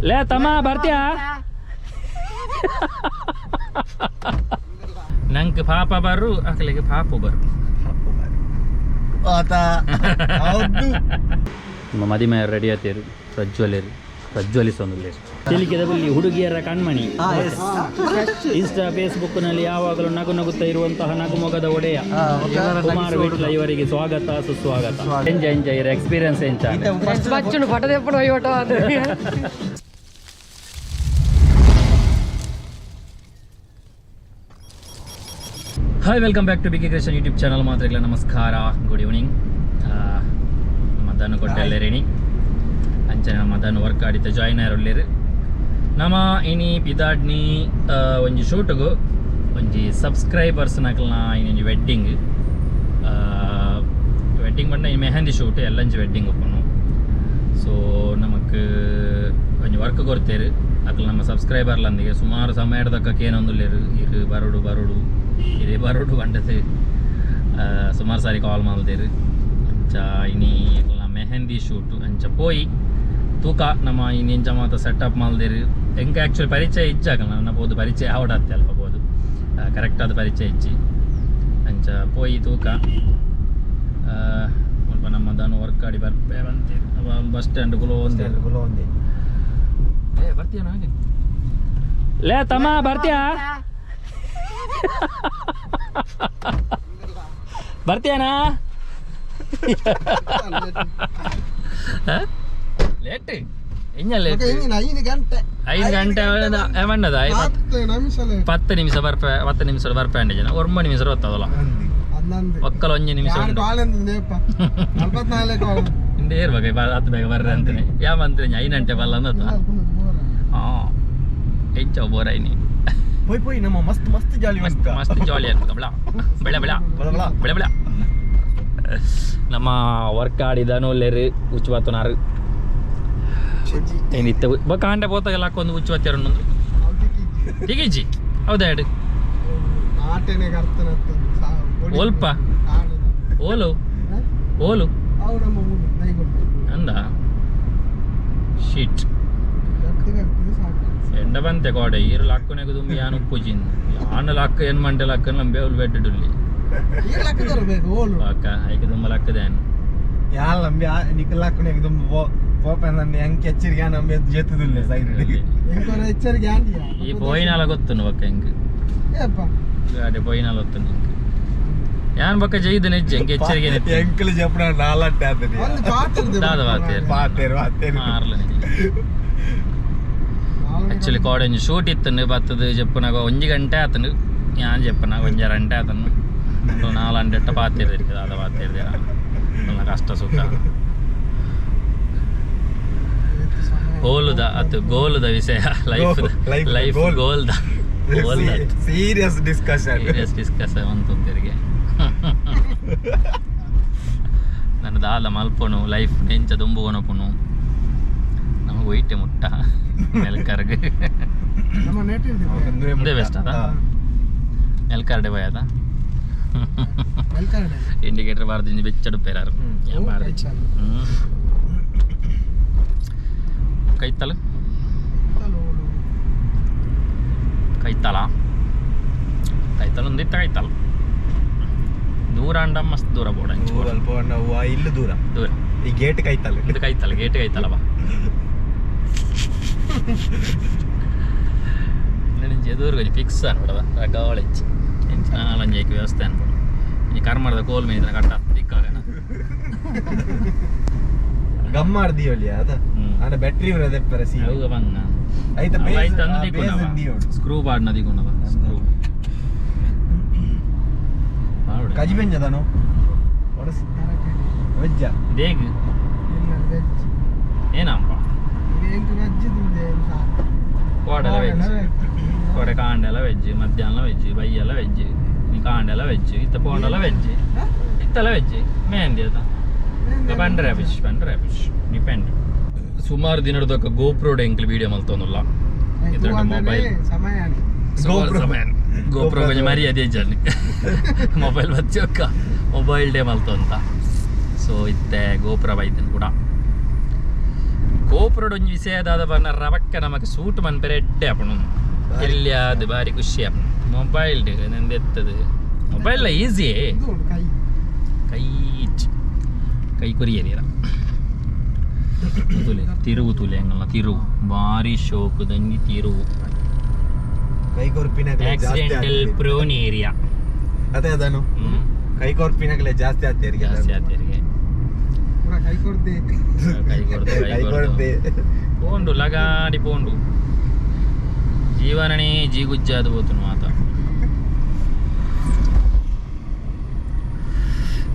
ಲೇ ತಮ್ಮ ಬರ್ತೀಯಾ? ನಂಗೆ ಪಾಪ ಬರು ಅಕಲಿಗೆ ಪಾಪು ಬರು. ನಮ್ಮ ಮದಿಮೆ ರೆಡಿ ಆತೀರು, ಪ್ರಜ್ವಲಿಸೊಂದು ತಿಲಿಕೆದಲ್ಲಿ ಹುಡುಗಿಯರ ಕಣ್ಮಣಿ. ಇನ್ಸ್ಟಾ ಫೇಸ್ಬುಕ್ನಲ್ಲಿ ಯಾವಾಗಲೂ ನಗು ನಗುತ್ತಾ ಇರುವಂತಹ ನಗುಮೊಗದ ಒಡೆಯ ಕುಮಾರ್ ವಿಟ್ಲ ಇವರಿಗೆ ಸ್ವಾಗತ ಸುಸ್ವಾಗತ. Enjoy experience enjoy. Hi, welcome back to bkcreation YouTube channel. ಮಾತ್ರ ನಮಸ್ಕಾರ, ಗುಡ್ ಈವ್ನಿಂಗ್. ಮಧ್ಯಾಹ್ನ ಕೊಟ್ಟೆಲ್ಲರೇಣಿ ಅಂಚನೆ ಮಧ್ಯಾಹ್ನ ವರ್ಕ್ ಆಡಿತ ಜಾಯಿನ್ ಆರೋಳ್ಳೇರು ನಮ್ಮ ಇನಿ ಪಿದಾಡ್ನಿ ಒಂಜಿ ಶೂಟ್ಗು ಒಂಜಿ ಸಬ್ಸ್ಕ್ರೈಬರ್ಸ್ ನಕಲ್ನ ಇನ್ನೊಂಜಿ ವೆಡ್ಡಿಂಗ್ ಪಂಡ ಈ ಮೆಹಂದಿ ಶೂಟ್ ಎಲ್ಲಂಜಿ ವೆಡ್ಡಿಂಗ್ ಒಪ್ಪನು. ಸೊ ನಮಕ್ ಒಂಜಿ ವರ್ಕ್ ಕೊಡ್ತೇರು ಅಕಲ್ ನಮ್ಮ ಸಬ್ಸ್ಕ್ರೈಬರ್ಲಂದಿಗೆ ಸುಮಾರು ಸಮಯದಕ್ಕ ಏನೊಂದುಲ್ಲೇರು ಇರು ಬರೋಡು ಇದೇ ಬರೋಡು ಬಂಡದು ಸುಮಾರು ಸಾರಿ ಕಾಲ್ ಮಾಡ್ದೇರು ಅಂಚ ಇನಿ ಮೆಹಂದಿ ಶೂಟು ಅಂಚ ಪೋಯಿ ತೂಕ ನಮ್ಮ ಇನ್ನೆಂಚ ಮಾತ ಸೆಟಪ್ ಮಾಡ್ದೇರು ಎಂಕ ಆ್ಯಕ್ಚುಲಿ ಪರಿಚಯ ಇಚ್ಚಾಕಲ್ಲ ನನ್ನಬೋದು ಪರಿಚಯ ಆವಡತ್ತೆ ಅಲ್ಪಬೋದು ಕರೆಕ್ಟಾದ ಪರಿಚಯ ಇಚ್ಚಿ ಅಂಚ ಪೋಯಿ ತೂಕ ಸ್ವಲ್ಪ ನಮ್ಮದನ್ನು ವರ್ಕ್ ಆಡಿ ಬರ್ತೀವಿ ಬಸ್ ಸ್ಟ್ಯಾಂಡ್ ಗುಲೋ ಒಂದೇ ಬರ್ತೀಯ ಹಾಗೆ ಲೇ ತಮ್ಮ ಬರ್ತೀಯಾ? ಬರ್ತೀಯನಾ? ಲೇಟ್ ಇನ್ನ ಲೇಟ್ 5 ಗಂಟೆ ಏಮಣ್ಣದ 10 ನಿಮಿಷ ಬರ್ಪೇಂಡ ಜನ 9 ನಿಮಿಷ ಬರ್ತದಲ್ಲ ಒಕ್ಕಲ 1 ನಿಮಿಷ ಹಿಂದೆ ಇರ್ಬೇಕು 10 ಬೇಗ ಬರ್ರಿ ಅಂತಾನೆ ಯಾವಂತ 5 ಗಂಟೆ ಬಲ್ಲ ಅನ್ನೋದು. ಹಾಂ ಹೆಚ್ಚ ಬೋರೈನಿ போய் நம்ம மஸ்த் ಜಾಲಿ ಆಗ್ತದೆ ಬೆಳ ನಮ್ಮ ವರ್ಕ್ ಆಡಿದನು ಲೇರು ಉಚ್ಚುವತ್ತನಾರು ಏನಿತ್ತು ಕಾಂಡೆ ಪೋತಾಗೆಲ್ಲ ಹಾಕೊಂದು ಉಚ್ಚುವತ್ತಾರು ಟಿಗಿಜಿ ಹೌದಾ ಹೇಳಿ ಓಲ್ಪ ಓಲು ಅಂದ ಶೀಟ್ ಎಂಡ ಬಂತೆ ಕೋಡೆ ಈರು ಲಾಕ್ಕನೆಗೆ ತುಂಬಿ ಯಾನು ಉಪ್ಪುಜಿನ್ ಯಾನು ಲಾಕ್ಕ ಏನು ಮಂಟೆ ಲಾಕ್ಕ ನಮ್ಮ ಬೇವುಲ್ ಬೆಡ್ಡುಲ್ಲಿ ಅಕ್ಕ ಐಕೆ ತುಂಬ ಲಾಕ್ಕದೇನು ಯಾರು ನಂಬಿ ನಿಕ್ಕ ಲಾಕ್ಕನೆಗೆ ತುಂಬ ಓಪನ್ ನಂಬಿ ಹೆಂಗೆ ಎಚ್ಚರಿಕೆ ನಂಬಿ ಜೆತ್ತದಿಲ್ಲ ಸೈಡ್ ಈ ಪೋಯಿನಾಲ ಗೊತ್ತು ಅಕ್ಕ ಹೆಂಗೆ ಗಾಡಿ ಪೋಯಿನಾಲ ಗೊತ್ತು ನಿಂಗೆ ಯಾನ್ ಬಕ್ಕ ಜೈದು ನೆಜ್ಜೆ ಹೆಂಗೆ ಎಚ್ಚರಿಕೆ ಎಂಕಲ್ ಜಪ್ಪಣ ನಾಲಟ್ಟೆ ಆತನಿ ಮಾರ್ಲ ಆ್ಯಕ್ಚುಲಿ ಕೋಡೆ ಶೂಟ್ ಇತ್ತನು ಬತ್ತದು ಜಪ್ಪನಾಗ 1 ಗಂಟೆ ಆತನು ഞാൻ చెప్పనాಗ 1 ಗಂಟೆ ಆತನು 4 ಗಂಟೆ ಪಾತಿರ್ದಿರ್ತದೆ ಅದು ಪಾತಿರ್ದಿರ ನನ್ನ ಕಷ್ಟ ಸುಖ ಗೋಲುದ ಅದು ಗೋಲುದ ವಿಷಯ ಲೈಫ್ ಗೋಲ್ದ ಸೀರಿಯಸ್ ಡಿಸ್ಕಷನ್ ಅಂತಂದಿರಿಗೆ ನನ್ನ ದಾಲ ಮಲ್ಪನು ಲೈಫ್ ನೆಂಚ ದುಂಬುಗೊನಪುನು ನಮಗೆ ಒಯ್ಟೆ ಮುಟ್ಟ ನೆಲ್ಕರ್ಗೆ ಮುಂದೆ ಬೆಸ್ಟ್ ಅದ ನೆಲ್ಕರ್ಡೆ പോയത ಇಂಡಿಕೇಟರ್ ಬಾರ್ದು ಬೆಚ್ಚಡುಪ್ಪೇರಾರು ಕೈತಲ ಒಂದಿತ್ತ ಕೈತಲ ದೂರ ಅಂಡ ಮಸ್ತ್ ದೂರ ಬೋಡ ಇಲ್ಲು ದೂರ ಈ ಗೇಟ್ ಕೈತಲ್ಲ ಇದು ಗೇಟ್ ಕೈತಲ್ಲವ ಎದುರು కొంచెం ఫిక్స్ అనమాట రకావళిచ్చి నాలని చెప్పి వ్యవస్థ అనమాట ఈ కర్మడ కోల్ మీద కట్ట దిక్కాగన ಗಮ್ಮಾರ್ದಿ ಒಳ್ಳಿ ಅದ ಆನ ಬ್ಯಾಟರಿ ಇರದೆ ಪರಸಿ ಹೌದು ಬಂದ ಐತ ಬೇಸ್ ತಂದಿಕೊಂಡ ಸ್ಕ್ರೂ ಬಾಡ್ ನದಿಕೊಂಡವ ಸ್ಕ್ರೂ ಬಾಡ್ ಕಜಿ ಬೆಂಜದನೋ ಒರಸಿ ವೆಜ್ಜ ದೇಗ್ ವೆಜ್ ಏನಪ್ಪ ఏంటి ವೆಜ್ ದಿಂದೆ కోడల వెజ్ కోడ కాండల వెజ్ మధ్యాహ్నం వెజ్ బయ్యల వెజ్ నీ కాండల వెజ్ ఇత్త పోండల వెజ్ ఇత్తల వెజ్ మెహంది ಅದ ಬಂಡ್ರೆ ಫಿಶ್ ಡಿಪೆಂಡ್ ಸುಮಾರು ದಿನದ ಗೋಪ್ರೋಡ್ ಎಂಕ್ಲು ವಿಡಿಯೋ ಮಲ್ತೊಂದುಲ್ಲ ಇದ್ರ ಮೊಬೈಲ್ ಗೋಪ್ರೋ ಕೊಂಚ ಮರ್ಯಾದೆ ಜರ್ನಿ ಮೊಬೈಲ್ ಬಚ್ಚೊಕ್ಕ ಮೊಬೈಲ್ ಡೇ ಮಲ್ತೊಂತ ಸೊ ಇತ್ತೆ ಗೋಪ್ರ ಬೈತನ್ ಕೂಡ ಗೋಪುರದ ಒಂದು ವಿಷಯದಾದ ಬಣ್ಣ ರವಕ್ಕ ನಮಗೆ ಸೂಟ್ ಮನ್ಪೆರೆ ಎಡ್ಡೆ ಅಪ್ಪನು ಎಲ್ಲಿ ಅದು ಭಾರಿ ಖುಷಿ ಅಪ್ಪನು ಮೊಬೈಲ್ ನಂದು ಎತ್ತದು ಮೊಬೈಲ್ ಈಸಿಯೇ ಕೈ ಕೊರಿಯರಿಯರ ತುಲೆ ತಿರುವು ತುಲೆ ಹಂಗಲ್ಲ ತಿರುವು ಭಾರಿ ಶೋಕು ದಂಗಿ ತಿರುವು ಆಕ್ಸಿಡೆಂಟಲ್ ಪ್ರೋನ್ ಏರಿಯಾ ಅದೇ ಅದನ್ನು ಕೈಕೊರ್ಪಿನಗಲೇ ಜಾಸ್ತಿ ಆತೇರಿಗೆ పోండు లగాడి పోండు జీవననే జీగుజ్జాదు పోతును మాత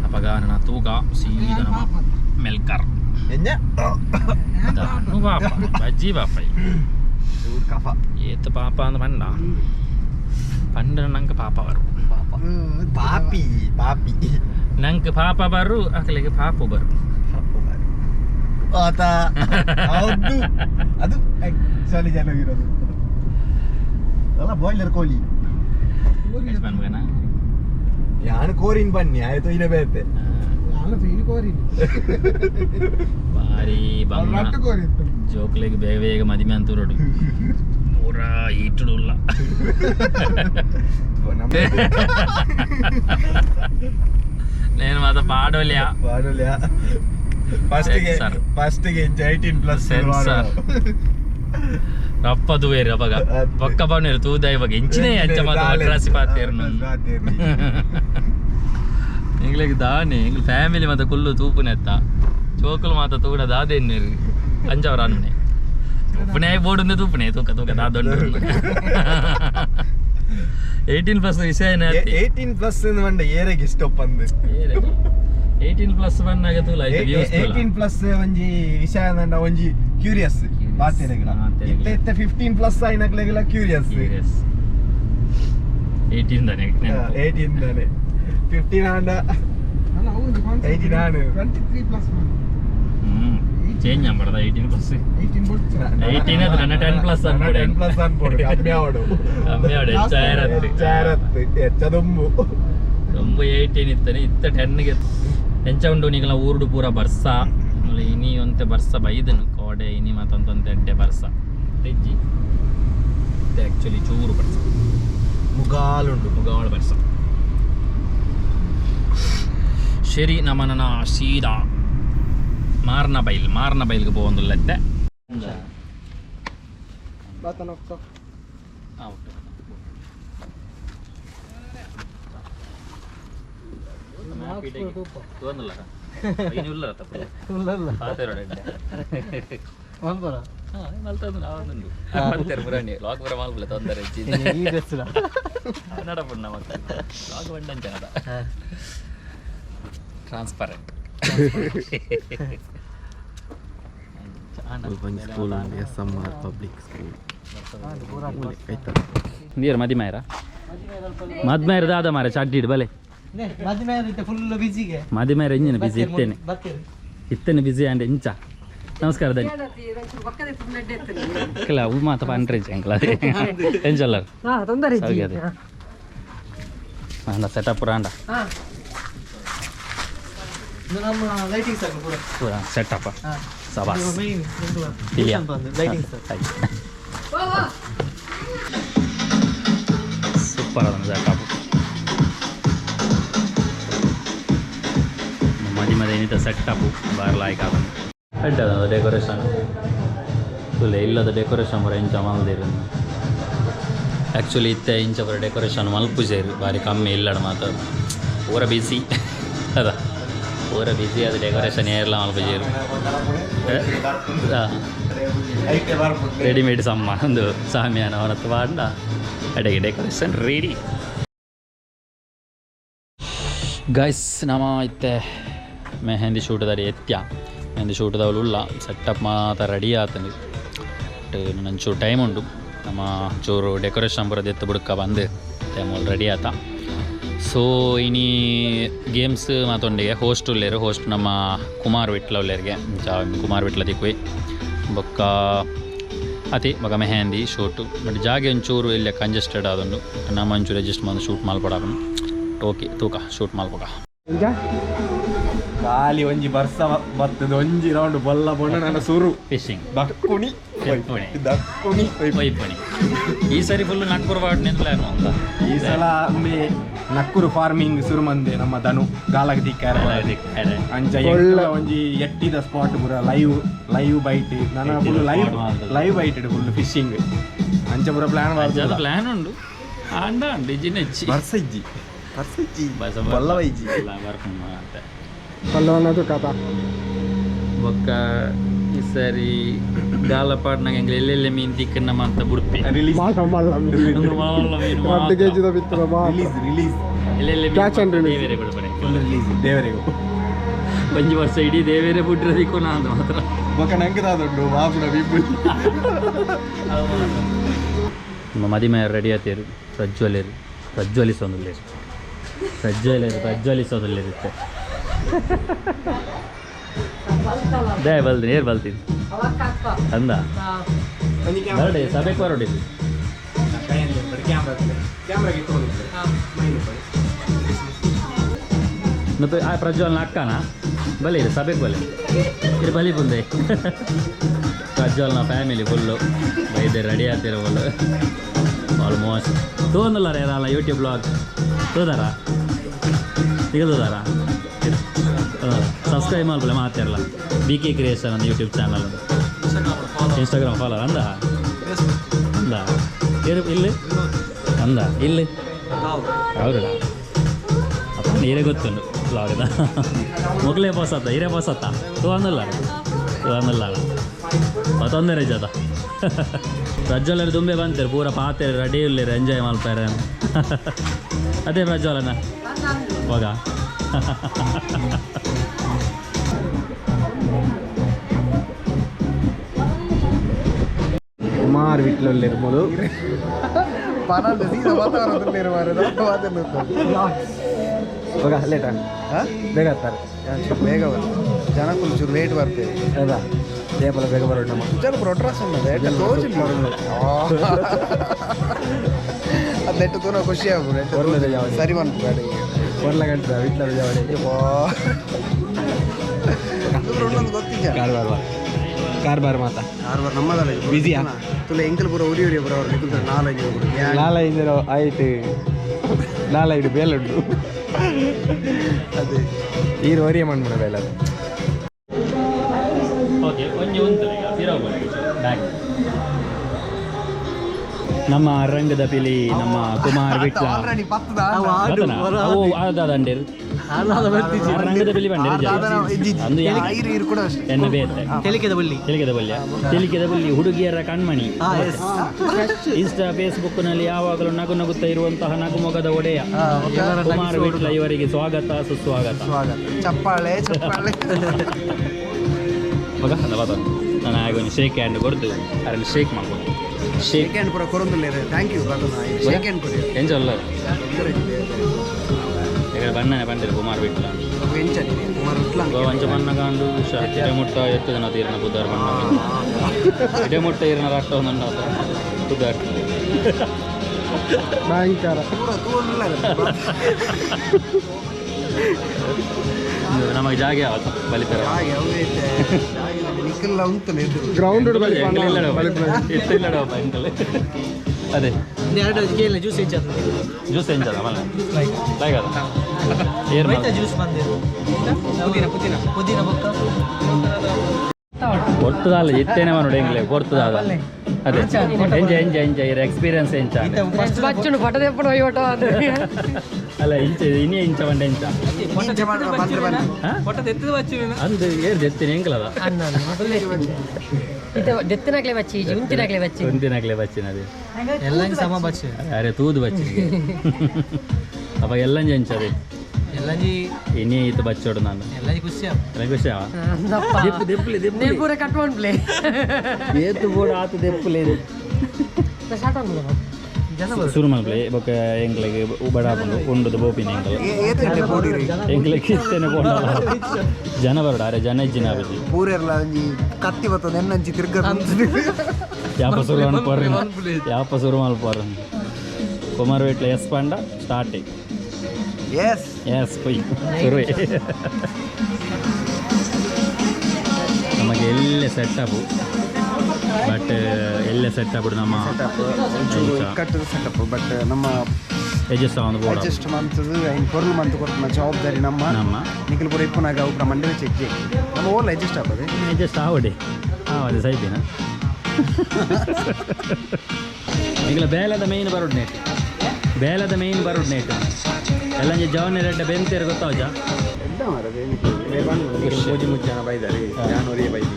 అపగాన తూగా సీదన మెల్కర్ నువ్వు పాప బజ్జీ పాపాయి ఏత పాప అంద పండ పండనంక ಪಾಪ ಬರು ಪಾಪಿ ಪಾಪಿ ನಂಗೆ ಪಾಪ ಬರು ಅಕಲಿಗೆ ಪಾಪು ಬರು ಆತ ಹೌದು ಅದು ಆಕ್ಚುಲಿ ಚೆನ್ನಾಗಿರೋದು ಅಲ್ಲ ಬಾಯ್ಲರ್ ಕೋಳಿ ಯಾನು ಕೋರಿನ್ ಬನ್ನಿ ಆಯ್ತು ಇಲ್ಲೇ ಬೇತೆ ಭಾರಿ ಜೋಕ್ಲಿಗೆ ಬೇಗ ಬೇಗ ಮದಿಮೆ ಅಂತೂರೋಡು ಪೂರಾ ಈಟುಡುಲ್ಲ నేను మాత్రం పాడోలియా ಫಸ್ಟ್ ಗೆ 18+ ಸೆನ್ಸರ್ ರಪ್ಪದು ಬೇರೆ ಅವಾಗ ಪಕ್ಕ ಬಣ್ಣರು ತೂದ ಇವಾಗ ಎಂಚಿನೇ ಅಂಚ ಮಾತ್ರ ಅಟ್ರಾಸಿ ಪಾತೇರು ಎಂಗ್ಲಿಗೆ ದಾನೆ ಎಂಗ್ಲ ಫ್ಯಾಮಿಲಿ ಮಾತ್ರ ಕುಲ್ಲು ತೂಪುನೆತ್ತ ಚೋಕುಲು ಮಾತ್ರ ತೂಡ ದಾದೇನ್ನೇರು ಅಂಜವರ ಅನ್ನೆ ಉಪ್ಪನೇ ಬೋಡುಂದೆ ತೂಪುನೆ ತೂಕ ತೂಕ ದಾದೊಂಡು 18+ ವಿಷಯ 18+ ಬಂಡ ಏರೆಗೆ ಇಷ್ಟೊಪ್ಪಂದು 18+ ಬಂದಾಗ ತೂಲ 18+ ಒಂಜಿ ವಿಷಯ ನಂಡ ಒಂಜಿ ಕ್ಯೂರಿಯಸ್ ಪಾತೆರೆಗಳ ಇತ್ತೆ 15+ ಐನಕ್ಲೆಗಳ ಕ್ಯೂರಿಯಸ್ 18 ದನೆ 15 ಆಂಡ 18 ಆಂಡ 23+1 ಚೇಂಜ್ ಮಾಡ್ದ 18+ ಅದು ನನ್ನ 10+ ಅನ್ಬೋದು ಕಮ್ಮಿ ಆವಡು ಹೆಚ್ಚದೊಂಬು 18 ಇತ್ತಾನೆ ಇತ್ತ 10ಗೆ ಎಂಚ ಉಂಡು ನೀಗಲ ಊರುಡು ಪೂರ ಬರ್ಸ ಇನಿ ಒಂತೆ ಬರ್ಸ ಬೈದನು ಕೋಡೆ ಇನಿ ಮತ್ತೊಂತೆ ಎಡ್ಡೆ ಬರ್ಸ ತೆಜ್ಜಿ ಆಕ್ಚುಲಿ ಚೂರು ಬರ್ಸ ಮುಗಾಳು ಬರ್ಸ ശരി ನಮ್ಮನ ಸೀದಾ ಮಾರ್ನ ಬೈಲ್ಗೆ പോകുന്നുള്ളತ್ತೆ transparent school SMR public school ನೀರು ಮದ್ಮೇರ ದಾದ ಮಾರ ಚಡ್ಡಿಡು ಬಲೆ ಮದಿಮೇರ ಇಂಜಿನ ಬಿಸಿ ಇತ್ತೇನೆ ಬಿಸಿ ಅಂಡ್ ಇಂಚ ನಮಸ್ಕಾರ ಧನ್ಯ ಇಲ್ಲ ಅವು ಮಾತ ಪಂಡ್ರೆ ಅಂಕಲ್ ಅದೇ ಎಂಜಲ್ಲರ್ ಅದೇ ಅಂಡ ಸೆಟಪ್ ರಾಂಡ ಪೂರಾ ಸೆಟಪ್ ಸಬಾಸ್ ಇಲ್ಲಿಯಾ ಸೂಪರ್ ಅದ ಸೆಟಪ್ ಮದಿ ಏನಿದೆ ಸೆಟಪ್ಪು ಬಾರ್ಲಾಯ್ಕ ಅದನ್ನು ಅಡ್ಡದ ಡೆಕೋರೇಷನ್ ತುಲೆ ಇಲ್ಲದ ಡೆಕೋರೇಷನ್ ಬರ ಇಂಚ ಮಲ್ದಿರು ಆ್ಯಕ್ಚುಲಿ ಇತ್ತೆ ಇಂಚ ಬರ ಡೆಕೋರೇಷನ್ ಮಲ್ಪುಜೇರು ಭಾರಿ ಕಮ್ಮಿ ಇಲ್ಲಡ ಮಾತು ಪೂರ ಬಿಸಿ ಅದ ಪೂರ ಬಿಸಿ ಅದು ಡೆಕೋರೇಷನ್ ಏರ್ಲ ಮಲ್ಪುಜೇರು ರೆಡಿಮೇಡ್ ಸಮ್ಮ ಒಂದು ಸಾಮಿಯಾನ ಅವನತ್ತು ಬಾಂಡ ಅಡೆಗೆ ಡೆಕೋರೇಷನ್ ರೆಡಿ ಗೈಸ್ ನಮ್ಮ ಇತ್ತೆ ಮೆಹಂದಿ ಶೂಟದಲ್ಲಿ ಮೆಹಂದಿ ಶೂಟದವಳು ಉಳ್ಳ ಸೆಟಪ್ ಮಾತ್ರ ರೆಡಿ ಆತಂದು ನಂಚೂರು ಟೈಮ್ ಉಂಟು ನಮ್ಮ ಚೂರು ಡೆಕೋರೇಷನ್ ಬರೋದು ಎತ್ತು ಬುಡಕ ಬಂದು ಟೈಮಲ್ಲಿ ರೆಡಿ ಆತ ಸೊ ಇನಿ ಗೇಮ್ಸ್ ಮಾತೊಂಡಿಗೆ ಹೋಸ್ಟ್ ಉಳ್ಳೇರು ಹೋಸ್ಟ್ ನಮ್ಮ ಕುಮಾರ್ ವಿಟ್ಲ ಉಳ್ಳೇರಿಗೆ ಕುಮಾರ್ ವಿಟ್ಲ ದಿಕ್ವಿ ಬೊಕ್ಕ ಅತಿ ಬೊಕ ಮೆಹಂದಿ ಶೂಟು ಬಟ್ ಜಾಗೆ ಒಂಚೂರು ಇಲ್ಲೇ ಕಂಜೆಸ್ಟೆಡ್ ಆದೊಂದು ನಮ್ಮ ಒಂಚೂರು ಅಡ್ಜಸ್ಟ್ ಮಾಡಿ ಶೂಟ್ ಮಾಡ್ಕೊಡೋದು ಓಕೆ ತೂಕ ಶೂಟ್ ಮಾಡ್ಕೊಡ ಖಾಲಿ ಒಂಜಿ ಬರ್ಸ ಬತ್ತದ ಒಂಜಿ ರೌಂಡ್ ಬಲ್ಲ ಬಣ್ಣ ನನ್ನ ಸುರು ಫಿಶಿಂಗ್ ದಕ್ಕುಣಿ ದಕ್ಕುಣಿ ಪೈಪಣಿ ಈ ಸರಿ ಫುಲ್ ನಕ್ಕೂರು ಬಾಟ್ನೆ ಪ್ಲಾನ್ ಅಂತ ಈ ಸಲ ಒಮ್ಮೆ ನಕ್ಕೂರು ಫಾರ್ಮಿಂಗ್ ಶುರು ಮಂದೆ ನಮ್ಮ ದನು ಗಾಲಕ್ ದಿಕ್ಕಾರ ಅಂಚ ಒಂಜಿ ಎಟ್ಟಿದ ಸ್ಪಾಟ್ ಪೂರ ಲೈವ್ ಬೈಟ್ ನನ್ನ full live bite full fishing ಅಂಚ ಪೂರ ಪ್ಲಾನ್ ಪ್ಲಾನ್ ಉಂಡು ಅಂಡ ಡಿಜಿನ ಬರ್ಸಜ್ಜಿ ಬಲ್ಲವೈಜಿ ಪಲ್ಲವನದು ಕಥಾ ಬೊಕ್ಕ ಈ ಸರಿ ಗಾಲಪಾಡ್ನಾಗ ಹೆಂಗೆ ಎಲ್ಲೆಲ್ಲೆ ಮೀನು ತಿಕ್ಕನ್ನ ಅಂತ ಬಿಡ್ಪಿ ರಿಲೀಸ್ ಎಲ್ಲೆಲ್ಲೆ Catch and release. ದೇವೇರೆ ಬಿಡ್ಬೇಡಿ ರಿಲೀಸ್ ದೇವರಿಗೂ ಒಂಜಿ ವರ್ಷ ಇಡೀ ದೇವೇರೆ ಬಿಟ್ಟಿರೋದಿಕ್ಕೂ ನಾನು ಮಾತ್ರ ಬೊಕ್ಕ ನಂಗೆ ದಾದುಂಡು ಮಾಪುನ ಬಿಬ್ಬುಲಿ ನಮ್ಮ ಮದಿಮೆ ರೆಡಿ ಆತೇರು ಪ್ರಜ್ವಲಿಸೋದಿಲ್ಲಿರುತ್ತೆ ದೇ ಬಲ್ತೀನಿ ಏರ್ ಬಲ್ತೀನಿ ಅಂದ ಬರಡೆ ಸಭೆಗೆ ಹೊರಡಿದ್ದು ಮತ್ತೆ ಆ ಪ್ರಜ್ವಲ್ನ ಅಕ್ಕನ ಬಲಿ ಇದೆ ಸಭೆಗೆ ಬಲಿ ಇದು ಬಲಿ ಬಂದೆ ಪ್ರಜ್ವಲ್ನ ಫ್ಯಾಮಿಲಿ ಫುಲ್ಲು ಬೈದೆ ರೆಡಿ ಆಗ್ತಿರೋ ಫುಲ್ಲು ಆಲ್ಮೋಸ್ಟ್ ತೋಂದಲ್ಲ ಯಾರಲ್ಲ ಯೂಟ್ಯೂಬ್ ಬ್ಲಾಗ್ ತೋದಾರಾ ತೆಗೆದಾರಾ ಸಬ್ಸ್ಕ್ರೈಬ್ ಮಾಡ್ಬಲ್ಲ ಮಾತಾಡಲ್ಲ bkcreation ಅಂತ ಯೂಟ್ಯೂಬ್ ಚಾನಲ್ ಉಂಟು ಇನ್ಸ್ಟಾಗ್ರಾಮ್ ಫಾಲೋವರ್ ಅಂದ ಇಲ್ಲಿ ಅಂದ ಇಲ್ಲಿ ಹೌದಾ ಅಪ್ಪ ನೀರೇ ಗೊತ್ತುಂಡು ಬ್ಲಾಗ್ದ ಮೊಗಲೇ ಪಾಸತ್ತ ಹಿರೇ ಪಾಸತ್ತ ತೂ ಅಂದಲ್ಲ ಮತ್ತೊಂದೇ ಜದ ಪ್ರಜ್ವಲರು ತುಂಬೆ ಬಂತಾರೆ ಪೂರ ಪಾತೆ ರೆಡಿ ಇಲ್ಲರು ಎಂಜಾಯ್ ಮಾಡ್ತಾರೆ ಅದೇ ಪ್ರಜ್ವಲನ ಇವಾಗ ಕುಮಾರ್ ವಿಟ್ಲಲ್ಲಿರ್ಬೋದು ಇವಾಗ ಲೇಟ ಬೇಗ ಆಗ್ತಾರೆ ಬೇಗ ಜನಕ್ಕೂ ಚೂರು ಲೇಟ್ ಬರ್ತೇವೆ ಹೌದಾ ದೇಪಲ ಬೇಗ ಬರೋಣ ನಮ್ಮ ಚಲೋ ಪ್ರೊಟ್ರಾಸ್ ఉన్నది ಅದ್ನೆಟ್ಟು ತೂನ ಖುಷಿ ಆಗ್ಬೋದು ಸರಿ ಮಾಡ್ತಾರೆ ಕೊರ್ಲ ಗಂಟೆ ವಿಟ್ಲದ ಜಾವಡೆ ಗೊತ್ತಿಲ್ಲ ಕಾರ್ಬಾರ್ ಮಾತಾ ಕಾರ್ಬಾರ್ ನಮ್ಮದಲ್ಲ ಬಿಸಿಯಾ ತುಲ ಎಂಕಲ್ ಪೂರ ಉರಿ ಬರೋ ಅವ್ರು ನಿಂತಾರೆ ನಾಲೈದು ಆಯ್ತು ನಾಲೈದು ಬೇಲುಂಡು ಅದೇ ಈರು ಒರಿಯ ಮಣ್ಮಣ ಬೇಲ ಓಕೆ ಒಂಜಿ ಉಂಟು ಈಗ ಬ್ಯಾಕ್ ನಮ್ಮ ರಂಗದ ಪಿಲಿ ನಮ್ಮ ಕುಮಾರ್ ವಿಟ್ಲ ದಂಡೇರು ರಂಗದ ಪಿಲಿ ಬಂಡೇರು ಅಂದು ಎನ್ನ ಬೇತೆ ತೆಲಿಕೆದ ಬಲ್ಲಿ ಹುಡುಗಿಯರ ಕಣ್ಮಣಿ ಇನ್ಸ್ಟಾ ಫೇಸ್ಬುಕ್ನಲ್ಲಿ ಯಾವಾಗಲೂ ನಗುತ್ತಾ ಇರುವಂತಹ ನಗುಮೊಗದ ಒಡೆಯ ಕುಮಾರ್ ವಿಟ್ಲ ಇವರಿಗೆ ಸ್ವಾಗತ ಸುಸ್ವಾಗತ ಚಪ್ಪಾಳೆ ಮಗ ನಾನು ಆಗ ಒಂದು ಶೇಕ್ ಹ್ಯಾಂಡ್ ಕೊಡ್ತು ಅದನ್ನು ಶೇಕ್ ಮಾಡ್ಬೋದು ಶೇಕ್ ಹ್ಯಾಂಡ್ ಪೂರ ಕೊರೊಂದುಲ್ಲೇರೆ ಥ್ಯಾಂಕ್ ಯು ಶೇಕ್ ಹ್ಯಾಂಡ್ ಕೊಡಿ ಎಂಚಲ್ಲ ಈಗ ಬಣ್ಣನೆ ಬಂದಿರು ಕುಮಾರ್ ವಿಟ್ಲ ಕುಮಾರ್ ವಿಟ್ಲ ಅಂಚ ಬಣ್ಣ ಕಾಂಡು ಹಿರೇಮುಟ್ಟ ಎತ್ತದ ನಾ ತೀರ್ನ ಬುದ್ಧಾರ ಬಣ್ಣ ಹಿರೇಮುಟ್ಟ ಇರಿನ ರಾಷ್ಟ್ರ ಒಂದೊಂದು ಬುದ್ಧಾರ ಭಯಂಕರ ನಮಗೆ ಜಾಗ ಯಾವತ್ತು ಬಲಿತಾರ ಗ್ರೌಂಡ್ ಇಲ್ಲಡ ಅಂಕಲ್ ಅದೇ ಜ್ಯೂಸ್ ಜ್ಯೂಸ್ ಎಂಚದ ಮಲ್ಲ ಲೈಕ್ ಅದ ಏರ್ ಜ್ಯೂಸ್ ಪುದೀನ ಬೊಕ್ಕ ಕೊರ್ತದಾಲ ಇತ್ತೇನೆ ನೋಡಿ ಹೆಂಗ್ಲೆ ಕೊರ್ತದಾದ ಅದೇ ಎಂಜ ಇರ ಎಕ್ಸ್ಪೀರಿಯನ್ಸ್ ಎಂಚ ಅಲ್ಲ ಇಂಚ ಇನ್ನೇ ಇಂಚ ಬಂಡೆ ಇಂಚ ಅಂದು ಏರ್ ದೆತ್ತಿನ ಹೆಂಗ್ಲದ ದೆತ್ತಿನಾಗ್ಲೇ ಬಚ್ಚಿ ಒಂದಿನಾಗ್ಲೇ ಬಚ್ಚಿನದು ಎಲ್ಲ ಸಮ ಬಚ್ಚಿ ಅರೆ ತೂದು ಬಚ್ಚಿ ಅಪ್ಪ ಎಲ್ಲಂಜ ಎಂಚದೆ ಎಲ್ಲಂಜಿ ಇನ್ನೇ ಇತ್ತು ಬಚ್ಚೋಡು ನಾನು ಎಲ್ಲಂಜಿ ಖುಷಿ ಪೂರ ಕಟ್ಕೊಂಡ್ ಪ್ಲೇ ಏತು ಬೋರ್ಡ್ ಆತು ದೆಪ್ಪುಲೇದು ಶುರು ಮಾಡ್ಲಿ ಬೊಕ್ಕ ಎಂಗ್ಲಿಗೆ ಬಡ ಹಾಕೊಂಡು ಉಂಡದು ಬೋಪಿನ ಎಂಗ್ಲಿಗೆ ಇಷ್ಟೇನೆ ಬೋಡ ಜನ ಬರೋಡ ಅರೆ ಜನ ಇಜ್ಜಿನ ಆಗಿ ಪೂರೆರ್ಲ ಒಂಜಿ ಕತ್ತಿ ಬರ್ತದೆ ಎನ್ನಂಚಿ ತಿರ್ಗ ಯಾಪ ಶುರು ಮಲ್ಪೋರು ಕುಮಾರ್ ವಿಟ್ಲ ಎಸ್ ಪಂಡ ಸ್ಟಾರ್ಟಿಂಗ್ ಎಸ್ ಎಸ್ ಪೊಯ್ ಶುರುವೆ ಎಲ್ಲ ಸೆಟಪ್ ಬಟ್ ಎಲ್ಲ ಸೆಟಪ್ ನಮ್ಮ ಒಂಚೂರು ಇಕ್ಕಟ್ಟದ ಸೆಟಪ್ ಬಟ್ ನಮ್ಮ ಅಡ್ಜಸ್ಟ್ ಒಂದು ಬೋರ್ಡ್ ಅಡ್ಜಸ್ಟ್ ಮಂತದ್ದು ಐನು ಪೊರ್ಲು ಮಂತ್ ಕೊಡ್ತಾನ ಜವಾಬ್ದಾರಿ ನಮ್ಮ ನಿಖಿಲ್ ಪುರ ಇಪ್ಪನಾಗ ಅವ್ರ ಮಂಡೆ ಚೆಕ್ ನಮ್ಮ ಓಲ್ ಅಡ್ಜಸ್ಟ್ ಆಗ್ತದೆ ಅಡ್ಜಸ್ಟ್ ಆವಡೆ ಅದೇ ಸೈದಿನ ಈಗ ಬೇಲದ ಮೇಯ್ನ್ ಬರೋಡ್ ನೇಟ್ ಬೇಲದ ಮೇಯ್ನ್ ಬರೋಡ್ ನೇಟ್ ಎಲ್ಲ ಜವನ ರೆಡ್ಡ ಬೆಂತೇರು ಗೊತ್ತಾವಜ ಎಂತ ಮಾಡೋದು ಮೂಜಿ ಮುಜ್ಜನ ಬೈದಾರೆ ಜಾನುವರಿಯ ಬೈದಿ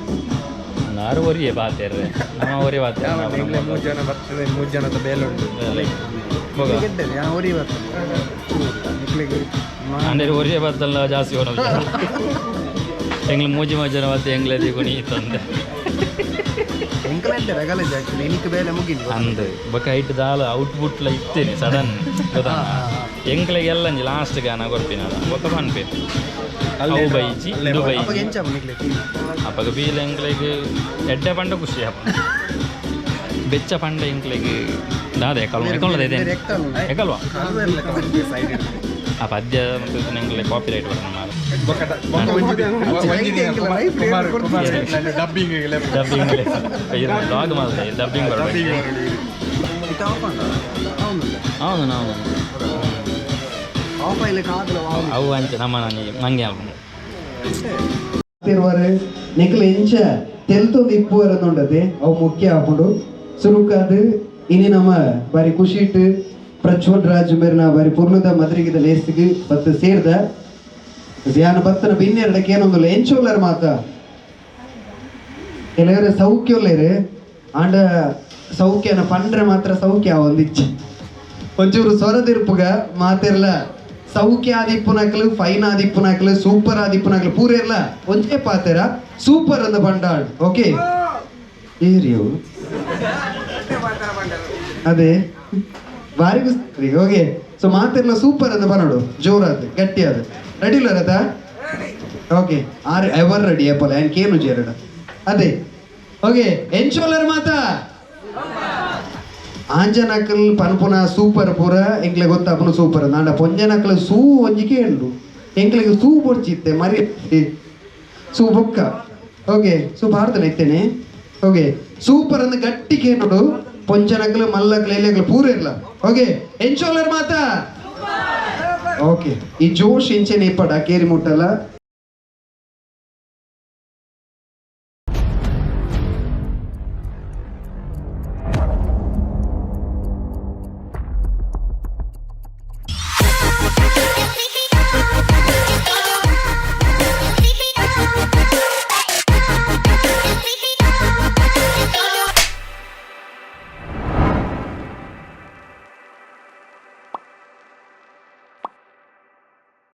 ಆರು ಒರಿಯೇ ಬಾತೇರ್ರೆ ನಮ್ಮ ಒರಿ ಬಾತೇರ್ ಮೂರು ಜನ ಬರ್ತದೆ 3 ಜನದ ಬೇಲೆ ಉಂಟು ಗೆಡ್ಡದೆ ಜಾನುವರಿ ಬರ್ತದೆ ನಿಖಿಲಿಗೆ ಅಂದರೆ ಒರಿಯೇ ಬಾತಲ್ಲ ಜಾಸ್ತಿ ಹೋಗೋದು ಎಂಗ್ಳು ಮೂಜಿ ಮಜ್ಜನ ಬಾತ ಎಂಗ್ಲದಿ ಗುಣಿ ತಂದೆ ಎಂಕಲಂటే ರಗಲಜ ಆಕ್ಚುಲಿ ನಿಕ್ಕೆ ಬೇಲೆ ಮುಗಿಲ್ಲ ಅಂದು ಬಕ ಐಟ್ ದಾಲ ಔಟ್ಪುಟ್ಲ ಇತ್ತೇನೆ ಸಡನ್ ಗೊತ್ತಾ ಎಂಕ್ಲೆಗೆಲ್ಲ ಲಾಸ್ಟ್ ಗಾನ ಕೊಡ್ತೀನಿ ಅದ ಒತ್ತ ಪನ್ಪೇರು ಅವು ಬೈಚಿ ಇದು ಬೈಚಿ ಎಂಚ ನಿಖಿಲಿ ಅಪ್ಪಗ ಬೀಲ ಎಂಕ್ಲೆಗೆ ಎಡ್ಡೆ ಪಂಡ ಖುಷಿ ಅಪ್ಪ ಬೆಚ್ಚ ಪಂಡ ಎಂಕ್ಲೆಗೆ ದಾದ ಎಕಲ್ವ ಇದೆ ಎಕಲ್ವಾ ಆ ಪದ್ಯ ಮತ್ತು ಎಂಕ್ಲೆ ಕಾಪಿ ರೈಟ್ ಬರೋಣ ಡಬ್ಬಿಂಗ್ ಬ್ಲಾಗ್ ಮಾಡ್ತಾರೆ ಡಬ್ಬಿಂಗ್ ಬರಬೇಕು అవును ಅವು ಅಂಚೆ ನಮ್ಮ ನಂಗೆ ನಿಖಲ್ ಎಂಚ ತೆಲ್ತೊಂದು ಇಪ್ಪು ವರನುಂಡದೆ ಅವು ಮುಖ್ಯ ಆಪುಂಡು ಸುರುಕಾದು ಇನಿ ನಮ್ಮ ಬಾರಿ ಖುಷಿಟ್ ಪ್ರಜ್ವಲ್ ರಾಜ್ ಮೇರ್ನ ಬಾರಿ ಪೂರ್ಣದ ಮದ್ರಿಗಿದ ಲೇಸ್ಗೆ ಬತ್ತು ಸೇರ್ದ ಯಾನ ಬತ್ತನ ಬಿನ್ನೆರಡಕ್ಕೆ ಏನೊಂದು ಎಂಚೋಲ್ಲರ್ ಮಾತ ಎಲ್ಲರ ಸೌಖ್ಯೋಲ್ಲೇರು ಆಂಡ ಸೌಖ್ಯನ ಪಂಡ್ರೆ ಮಾತ್ರ ಸೌಖ್ಯ ಒಂದಿಚ್ಚೆ ಒಂಚೂರು ಸ್ವರದಿರ್ಪುಗ ಮಾತೆರ್ಲ ಸೌಖ್ಯ ಆದಿಪ್ಪುನಾಕ್ಲು ಫೈನ್ ಆದಿಪ್ಪುನಾಕ್ಲು ಸೂಪರ್ ಆದಿಪ್ಪುನಾಕ್ಲು ಪೂರೆರ್ಲ ಒಂಚೆ ಪಾತೆರ ಸೂಪರ್ ಅಂದ ಬಂಡಾಳ್ ಓಕೆ ಏರಿಯು ಅದೇ ಬಾರಿ ಗುಸ್ತಿ ಓಕೆ ಸೊ ಮಾತೆರ್ಲ ಸೂಪರ್ ಅಂದ ಬನ್ನೋಡು ಜೋರಾದ ಗಟ್ಟಿ ಆದ ರೆಡಿ ಇಲ್ಲರತ okay are ever ready apple and ಕೇನು ಜೇರಡ ಅದೇ ಓಕೆ ಎಂಚೋಲರ್ ಮಾತಾ ಆಂಜನಕಲ್ ಪನ್ಪುನ ಸೂಪರ್ ಪೂರ ಎಂಕ್ಲೆ ಗೊತ್ತಾಪುನ ಸೂಪರ್ ನಾಡ ಪೊಂಜನಕಲ್ ಸೂ ಒಂಜಿಕೆ ಉಂಡು ಎಂಕ್ಲೆಗೆ ಸೂ ಬೊಡ್ಚಿತ್ತೆ ಮರಿ ಸೂ ಬೊಕ್ಕ ಓಕೆ ಸೂ ಭಾರತನ ಇತ್ತೇನೆ ಓಕೆ ಸೂಪರ್ ಅಂದ ಗಟ್ಟಿಗೆ ನೋಡು ಪೊಂಜನಕಲ್ ಮಲ್ಲಕಲ್ ಎಲೆಗಳು ಪೂರ ಇಲ್ಲ ಓಕೆ ಎಂಚೋಲರ್ ಮಾತಾ ಓಕೆ ಈ ಜೋಶ್ ಇಂಚೆನೆ ಇಪ್ಪಡ ಕೇರಿ ಮುಟ್ಟಲ್ಲ